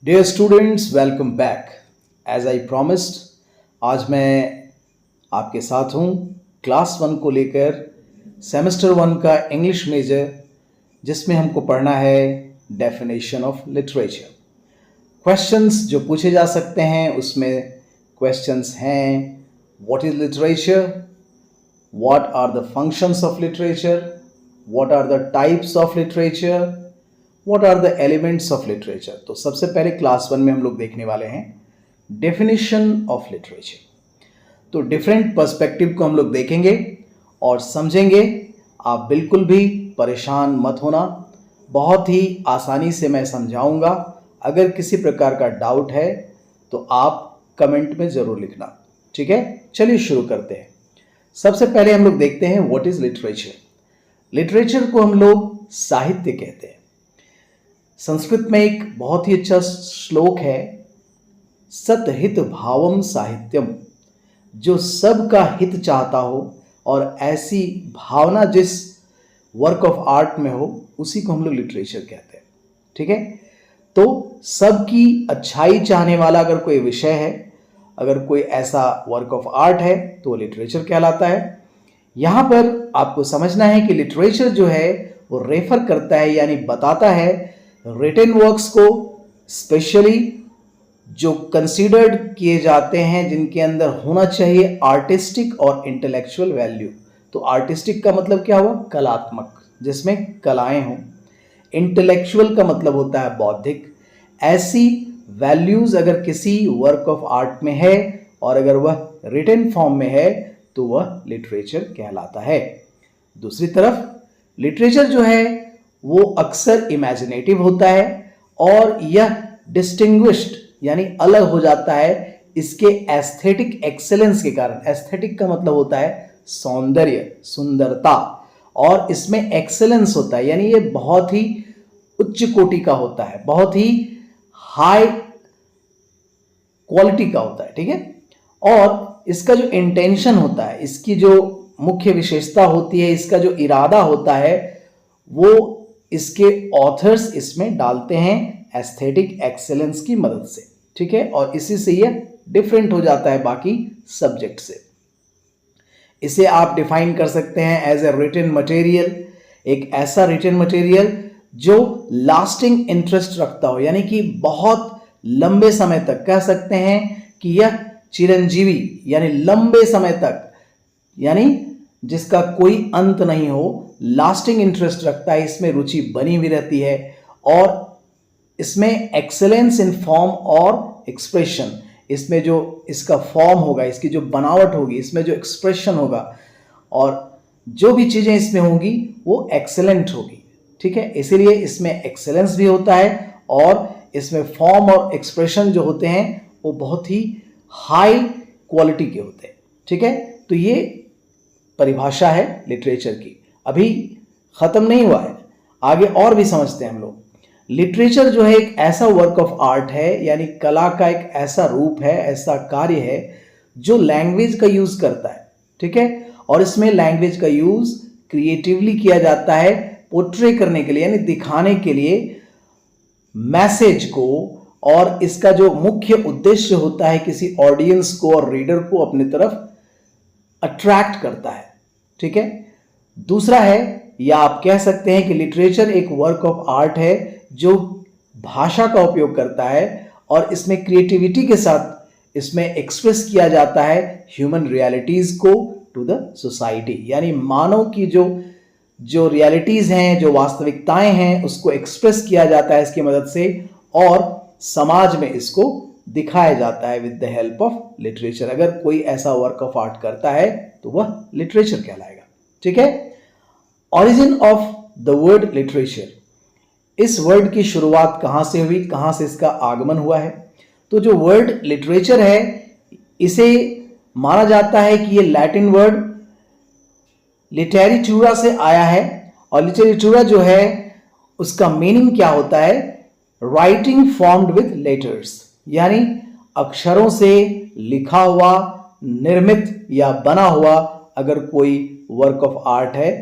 Dear students, welcome back. As I promised, आज मैं आपके साथ हूँ क्लास 1 को लेकर सेमेस्टर 1 का इंग्लिश मेजर, जिसमें हमको पढ़ना है डेफिनेशन ऑफ लिटरेचर। क्वेश्चंस जो पूछे जा सकते हैं उसमें क्वेश्चंस हैं what is literature, what are the functions of literature, what are the types of literature, what are the elements of literature. तो सबसे पहले क्लास 1 में हम लोग देखने वाले हैं डेफिनेशन ऑफ लिटरेचर। तो डिफरेंट पर्सपेक्टिव को हम लोग देखेंगे और समझेंगे। आप बिल्कुल भी परेशान मत होना, बहुत ही आसानी से मैं समझाऊंगा। अगर किसी प्रकार का डाउट है तो आप कमेंट में ज़रूर लिखना, ठीक है। चलिए शुरू करते हैं। सबसे पहले हम लोग देखते हैं व्हाट इज लिटरेचर। लिटरेचर को हम लोग साहित्य कहते हैं। संस्कृत में एक बहुत ही अच्छा श्लोक है, सतहित भावम साहित्यम। जो सबका हित चाहता हो और ऐसी भावना जिस वर्क ऑफ आर्ट में हो, उसी को हम लोग लिटरेचर कहते हैं, ठीक है। तो सबकी अच्छाई चाहने वाला अगर कोई विषय है, अगर कोई ऐसा वर्क ऑफ आर्ट है, तो वो लिटरेचर कहलाता है। यहाँ पर आपको समझना है कि लिटरेचर जो है वो रेफर करता है, यानी बताता है रिटन वर्क्स को, स्पेशली जो कंसीडर्ड किए जाते हैं, जिनके अंदर होना चाहिए आर्टिस्टिक और इंटेलेक्चुअल वैल्यू। तो आर्टिस्टिक का मतलब क्या हुआ? कलात्मक, जिसमें कलाएं हों। इंटेलेक्चुअल का मतलब होता है बौद्धिक। ऐसी वैल्यूज अगर किसी वर्क ऑफ आर्ट में है और अगर वह रिटन फॉर्म में है तो वह लिटरेचर कहलाता है। दूसरी तरफ लिटरेचर जो है वो अक्सर इमेजिनेटिव होता है और यह डिस्टिंग्विश्ड यानी अलग हो जाता है इसके एस्थेटिक एक्सेलेंस के कारण। एस्थेटिक का मतलब होता है सौंदर्य, सुंदरता, और इसमें एक्सेलेंस होता है, यानी ये बहुत ही उच्च कोटि का होता है, बहुत ही हाई क्वालिटी का होता है, ठीक है। और इसका जो इंटेंशन होता है, इसकी जो मुख्य विशेषता होती है, इसका जो इरादा होता है, वो इसके ऑथर्स इसमें डालते हैं एस्थेटिक एक्सेलेंस की मदद से, ठीक है। और इसी से यह डिफरेंट हो जाता है बाकी सब्जेक्ट से। इसे आप डिफाइन कर सकते हैं एज ए रिटन मटेरियल, एक ऐसा रिटन मटेरियल जो लास्टिंग इंटरेस्ट रखता हो, यानी कि बहुत लंबे समय तक, कह सकते हैं कि यह चिरंजीवी, यानी लंबे समय तक, यानी जिसका कोई अंत नहीं हो, लास्टिंग इंटरेस्ट रखता है, इसमें रुचि बनी हुई रहती है और इसमें एक्सेलेंस इन फॉर्म और एक्सप्रेशन, इसमें जो इसका फॉर्म होगा, इसकी जो बनावट होगी, इसमें जो एक्सप्रेशन होगा और जो भी चीज़ें इसमें होंगी वो एक्सेलेंट होगी, ठीक है। इसीलिए इसमें एक्सेलेंस भी होता है और इसमें फॉर्म और एक्सप्रेशन जो होते हैं वो बहुत ही हाई क्वालिटी के होते हैं, ठीक है। तो ये परिभाषा है लिटरेचर की। अभी खत्म नहीं हुआ है, आगे और भी समझते हैं हम लोग। लिटरेचर जो है एक ऐसा वर्क ऑफ आर्ट है, यानी कला का एक ऐसा रूप है, ऐसा कार्य है जो लैंग्वेज का यूज करता है, ठीक है। और इसमें लैंग्वेज का यूज क्रिएटिवली किया जाता है, पोर्ट्रे करने के लिए, यानी दिखाने के लिए मैसेज को, और इसका जो मुख्य उद्देश्य होता है किसी ऑडियंस को और रीडर को अपनी तरफ अट्रैक्ट करता है, ठीक है। दूसरा है, या आप कह सकते हैं कि लिटरेचर एक वर्क ऑफ आर्ट है जो भाषा का उपयोग करता है और इसमें क्रिएटिविटी के साथ इसमें एक्सप्रेस किया जाता है ह्यूमन रियलिटीज को टू द सोसाइटी, यानी मानव की जो रियलिटीज हैं, जो वास्तविकताएं हैं, उसको एक्सप्रेस किया जाता है इसकी मदद से और समाज में इसको दिखाया जाता है with the help of literature. अगर कोई ऐसा वर्क ऑफ आर्ट करता है तो वह लिटरेचर कहलाएगा, ठीक है। Origin of the word literature, इस वर्ड की शुरुआत कहां से हुई, कहां से इसका आगमन हुआ है? तो जो वर्ड लिटरेचर है, इसे माना जाता है कि ये लैटिन वर्ड लिटेरिटूरा से आया है और लिटेरिटूरा जो है उसका मीनिंग क्या होता है? राइटिंग फॉर्म्ड विद लेटर्स, यानी अक्षरों से लिखा हुआ, निर्मित या बना हुआ अगर कोई वर्क ऑफ आर्ट है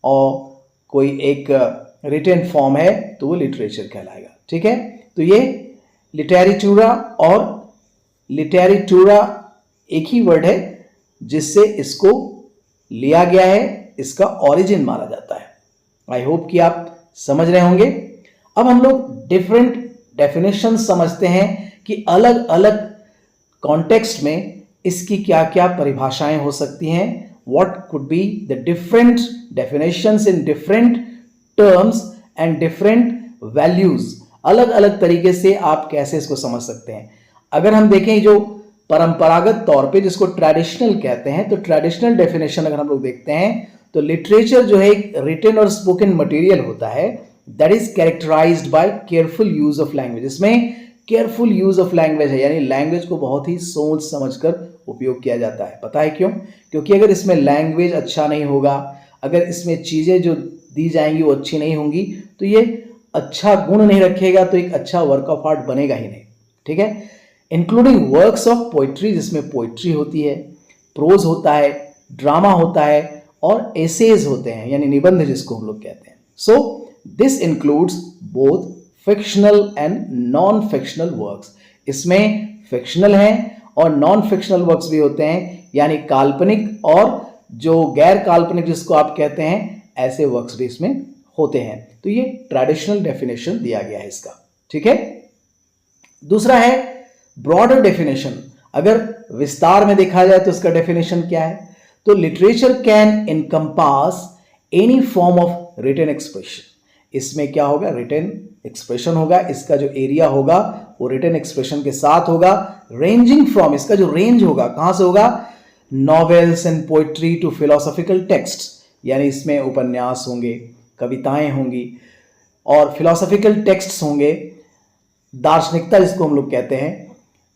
और कोई एक रिटन फॉर्म है तो वो लिटरेचर कहलाएगा, ठीक है। तो ये लिटेरेचुरा और लिटेरेटुरा एक ही वर्ड है जिससे इसको लिया गया है, इसका ओरिजिन माना जाता है। आई होप कि आप समझ रहे होंगे। अब हम लोग डिफरेंट डेफिनेशन समझते हैं कि अलग अलग कॉन्टेक्स्ट में इसकी क्या क्या परिभाषाएं हो सकती हैं। What could be the different definitions in different terms and different values, अलग अलग तरीके से आप कैसे इसको समझ सकते हैं। अगर हम देखें जो परंपरागत तौर पे जिसको ट्रेडिशनल कहते हैं, तो ट्रेडिशनल डेफिनेशन अगर हम लोग देखते हैं तो लिटरेचर जो है एक रिटन और स्पोकन मटेरियल होता है that is characterized by careful use of language. इसमें केयरफुल यूज ऑफ लैंग्वेज है, यानी लैंग्वेज को बहुत ही सोच समझकर उपयोग किया जाता है। पता है क्यों? क्योंकि अगर इसमें लैंग्वेज अच्छा नहीं होगा, अगर इसमें चीजें जो दी जाएंगी वो अच्छी नहीं होंगी, तो ये अच्छा गुण नहीं रखेगा, तो एक अच्छा वर्क ऑफ आर्ट बनेगा ही नहीं। ठीक है, इंक्लूडिंग वर्क्स ऑफ पोइट्री, जिसमें पोइट्री होती है, प्रोज होता है, ड्रामा होता है और एसेज होते हैं, यानी निबंध जिसको हम लोग कहते हैं। So this includes both fictional and non fictional works. इसमें फिक्शनल हैं और नॉन फिक्शनल वर्क्स भी होते हैं, यानी काल्पनिक और जो गैर काल्पनिक जिसको आप कहते हैं, ऐसे वर्क्स भी इसमें होते हैं। तो ये ट्रेडिशनल डेफिनेशन दिया गया है इसका। ठीक है, दूसरा है ब्रॉडर डेफिनेशन। अगर विस्तार में देखा जाए तो इसका डेफिनेशन क्या है? तो literature can encompass any form of written expression. इसमें क्या होगा? रिटन एक्सप्रेशन होगा, इसका जो एरिया होगा वो रिटन एक्सप्रेशन के साथ होगा। रेंजिंग फ्रॉम, इसका जो रेंज होगा कहां से होगा? Novels and poetry to philosophical text, यानी इसमें उपन्यास होंगे, कविताएं होंगी और फिलोसॉफिकल टेक्स्ट्स होंगे, दार्शनिकता जिसको हम लोग कहते हैं,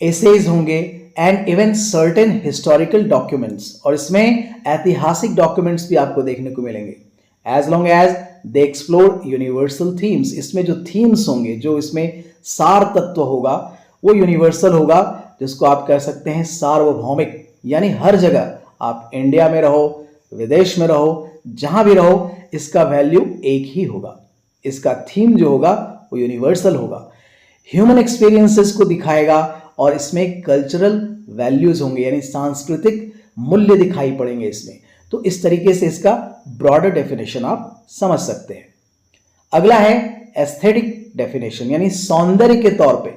एसेज होंगे and even certain historical documents, और इसमें ऐतिहासिक डॉक्यूमेंट्स भी आपको देखने को मिलेंगे। As long as they explore universal themes, इसमें जो थीम्स होंगे, जो इसमें सार तत्व होगा वो यूनिवर्सल होगा, जिसको आप कह सकते हैं सार्वभौमिक, यानी हर जगह आप इंडिया में रहो, विदेश में रहो, जहां भी रहो, इसका वैल्यू एक ही होगा, इसका थीम जो होगा वो यूनिवर्सल होगा। ह्यूमन एक्सपीरियंसेस को दिखाएगा और इसमें कल्चरल वैल्यूज होंगे, यानी सांस्कृतिक मूल्य दिखाई पड़ेंगे इसमें। तो इस तरीके से इसका ब्रॉडर डेफिनेशन आप समझ सकते हैं। अगला है एस्थेटिक डेफिनेशन, यानी सौंदर्य के तौर पे,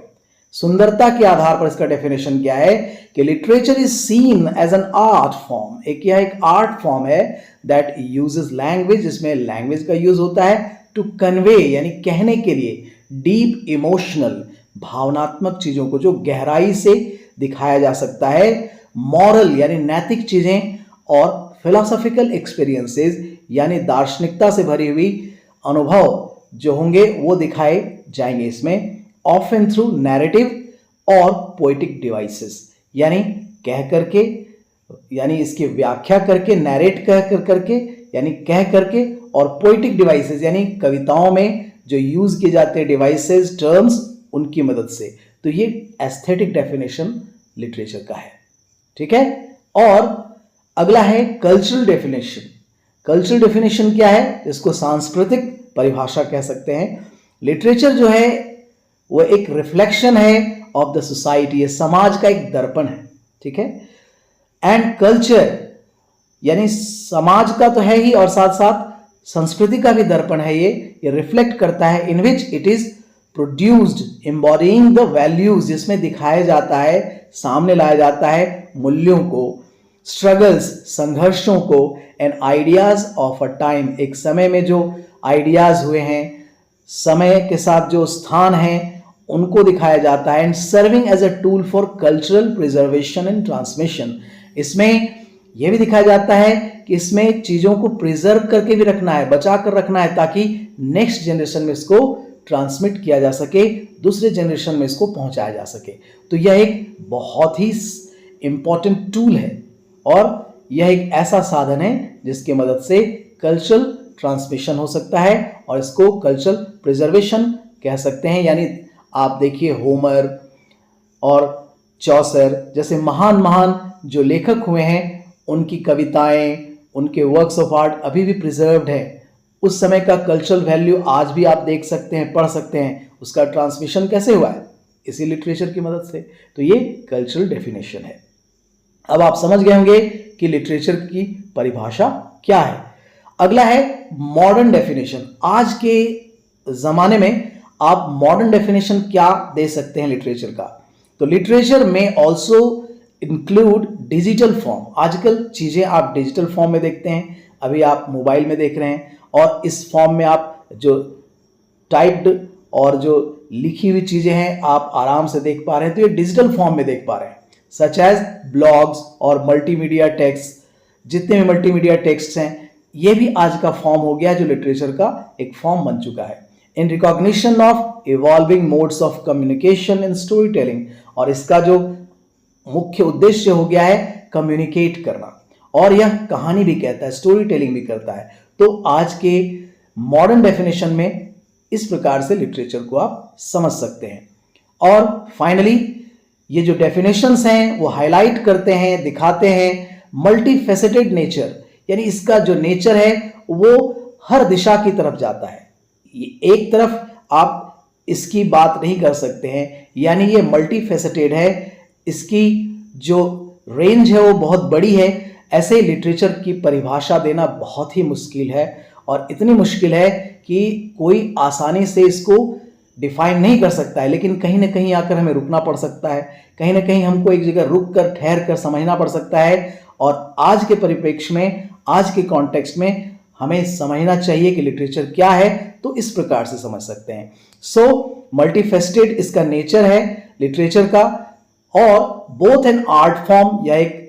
सुंदरता के आधार पर इसका डेफिनेशन क्या है कि literature is seen as an art form. एक आर्ट फॉर्म है दैट यूजेस लैंग्वेज, जिसमें लैंग्वेज का यूज होता है टू कन्वे, यानी कहने के लिए, डीप इमोशनल, भावनात्मक चीजों को जो गहराई से दिखाया जा सकता है, मॉरल यानी नैतिक चीजें, और फिलोसॉफिकल एक्सपीरियंसेस यानी दार्शनिकता से भरी हुई अनुभव जो होंगे वो दिखाए जाएंगे इसमें, ऑफन थ्रू नैरेटिव और पोएटिक डिवाइसेस, यानी कह करके, यानी इसकी व्याख्या करके, नैरेट कह करके, यानी कह करके, और पोएटिक डिवाइसेस यानी कविताओं में जो यूज किए जाते हैं डिवाइसेस, टर्म्स, उनकी मदद से। तो ये एस्थेटिक डेफिनेशन लिटरेचर का है। ठीक है, और अगला है कल्चरल डेफिनेशन। कल्चरल डेफिनेशन क्या है? इसको सांस्कृतिक परिभाषा कह सकते हैं। लिटरेचर जो है वो एक रिफ्लेक्शन है ऑफ द सोसाइटी, ये समाज का एक दर्पण है। ठीक है, एंड कल्चर यानी समाज का तो है ही, और साथ साथ संस्कृति का भी दर्पण है। ये रिफ्लेक्ट करता है, in which it is produced embodying the values, जिसमें दिखाया जाता है, सामने लाया जाता है मूल्यों को, स्ट्रगल्स, संघर्षों को, and ideas of a time, एक समय में जो आइडियाज हुए हैं, समय के साथ जो स्थान है, उनको दिखाया जाता है। And serving as a tool for cultural preservation and transmission, इसमें यह भी दिखाया जाता है कि इसमें चीजों को प्रिजर्व करके भी रखना है, बचा कर रखना है, ताकि नेक्स्ट जनरेशन में इसको ट्रांसमिट किया जा सके, दूसरे जनरेशन में इसको पहुंचाया जा सके। तो यह एक बहुत ही इंपॉर्टेंट टूल है, और यह एक ऐसा साधन है जिसकी मदद से कल्चरल ट्रांसमिशन हो सकता है, और इसको कल्चरल प्रिजर्वेशन कह सकते हैं। यानी आप देखिए होमर और चौसर जैसे महान महान जो लेखक हुए हैं, उनकी कविताएं, उनके वर्क्स ऑफ आर्ट अभी भी प्रिजर्व्ड है। उस समय का कल्चरल वैल्यू आज भी आप देख सकते हैं, पढ़ सकते हैं, उसका ट्रांसमिशन कैसे हुआ है। इसी लिटरेचर की मदद से। तो ये कल्चरल डेफिनेशन है। अब आप समझ गए होंगे कि लिटरेचर की परिभाषा क्या है। अगला है मॉडर्न डेफिनेशन। आज के जमाने में आप मॉडर्न डेफिनेशन क्या दे सकते हैं लिटरेचर का? तो लिटरेचर में ऑल्सो इंक्लूड डिजिटल फॉर्म। आजकल चीजें आप डिजिटल फॉर्म में देखते हैं, अभी आप मोबाइल में देख रहे हैं, और इस फॉर्म में आप जो टाइप्ड और जो लिखी हुई चीजें हैं आप आराम से देख पा रहे हैं, तो ये डिजिटल फॉर्म में देख पा रहे हैं, सच एज ब्लॉग्स और मल्टीमीडिया टेक्स्ट। जितने भी मल्टीमीडिया टेक्स्ट हैं ये भी आज का फॉर्म हो गया, जो लिटरेचर का एक फॉर्म बन चुका है। In recognition of evolving modes of communication in story telling, और इसका जो मुख्य उद्देश्य हो गया है कम्युनिकेट करना, और यह कहानी भी कहता है, स्टोरी टेलिंग भी करता है। तो आज के मॉडर्न डेफिनेशन में इस प्रकार से लिटरेचर को आप समझ सकते हैं। और फाइनली ये जो डेफिनेशंस हैं वो हाईलाइट करते हैं, दिखाते हैं मल्टीफेसेटेड नेचर, यानी इसका जो नेचर है वो हर दिशा की तरफ जाता है। ये एक तरफ आप इसकी बात नहीं कर सकते हैं, यानी ये मल्टीफेसेटेड है, इसकी जो रेंज है वो बहुत बड़ी है। ऐसे लिटरेचर की परिभाषा देना बहुत ही मुश्किल है, और इतनी मुश्किल है कि कोई आसानी से इसको डिफाइन नहीं कर सकता है। लेकिन कहीं ना कहीं आकर हमें रुकना पड़ सकता है, कहीं ना कहीं हमको एक जगह रुक कर ठहर कर समझना पड़ सकता है, और आज के परिप्रेक्ष्य में, आज के कॉन्टेक्स्ट में हमें समझना चाहिए कि लिटरेचर क्या है, तो इस प्रकार से समझ सकते हैं। सो मल्टीफेस्टेड इसका नेचर है लिटरेचर का, और बोथ एन आर्ट फॉर्म, या एक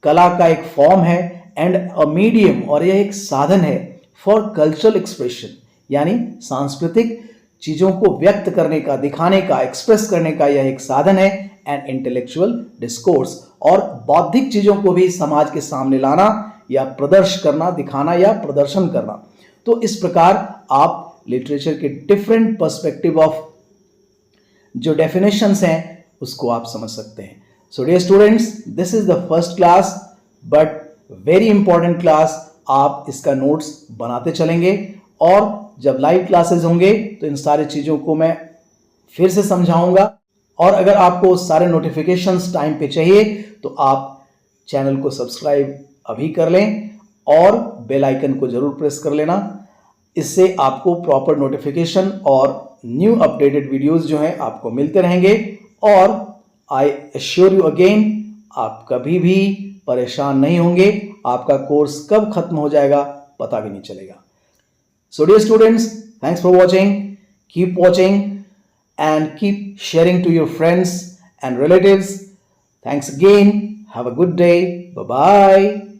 कला का एक फॉर्म है, एंड अ मीडियम, और यह एक साधन है फॉर कल्चरल एक्सप्रेशन, यानी सांस्कृतिक चीजों को व्यक्त करने का, दिखाने का, एक्सप्रेस करने का यह एक साधन है, एंड इंटेलेक्चुअल डिस्कोर्स, और बौद्धिक चीजों को भी समाज के सामने लाना या प्रदर्शन करना, दिखाना या प्रदर्शन करना। तो इस प्रकार आप लिटरेचर के डिफरेंट पर्सपेक्टिव ऑफ जो डेफिनेशंस हैं उसको आप समझ सकते हैं। So dear students, this is the first class, but very important class. आप इसका नोट्स बनाते चलेंगे, और जब लाइव क्लासेस होंगे तो इन सारी चीज़ों को मैं फिर से समझाऊंगा। और अगर आपको सारे नोटिफिकेशंस टाइम पे चाहिए तो आप चैनल को सब्सक्राइब अभी कर लें, और बेल आइकन को जरूर प्रेस कर लेना। इससे आपको प्रॉपर नोटिफिकेशन और न्यू अपडेटेड वीडियोस जो हैं आपको मिलते रहेंगे। और आई एश्योर यू अगेन, आप कभी भी परेशान नहीं होंगे, आपका कोर्स कब खत्म हो जाएगा पता भी नहीं चलेगा। So dear students, thanks for watching. Keep watching and keep sharing to your friends and relatives. Thanks again. Have a good day. Bye-bye.